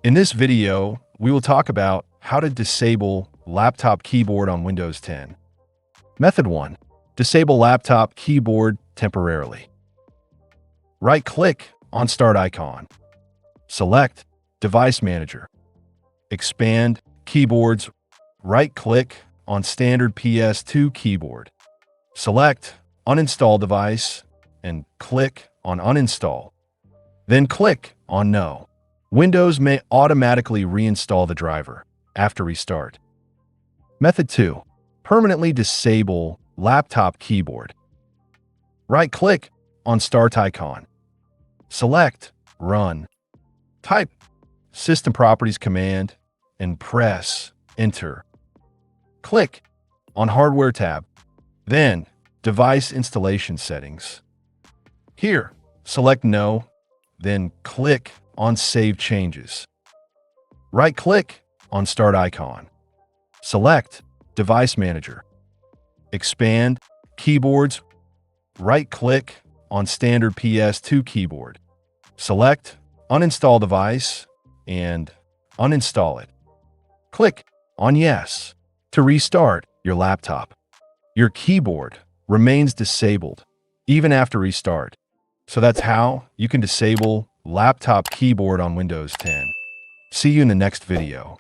In this video, we will talk about how to disable laptop keyboard on Windows 10. Method 1. Disable laptop keyboard temporarily. Right-click on Start icon. Select Device Manager. Expand Keyboards. Right-click on Standard PS2 keyboard. Select Uninstall Device and click on Uninstall. Then click on No. Windows may automatically reinstall the driver after restart. Method 2. Permanently disable laptop keyboard. Right-click on Start icon. Select Run. Type System Properties command and press Enter. Click on Hardware tab, then Device Installation Settings. Here, select No, then click on Save Changes. Right-click on Start icon. Select Device Manager. Expand Keyboards. Right-click on Standard PS2 keyboard. Select Uninstall Device and uninstall it. Click on Yes to restart your laptop. Your keyboard remains disabled even after restart. So that's how you can disable laptop keyboard on Windows 10. See you in the next video.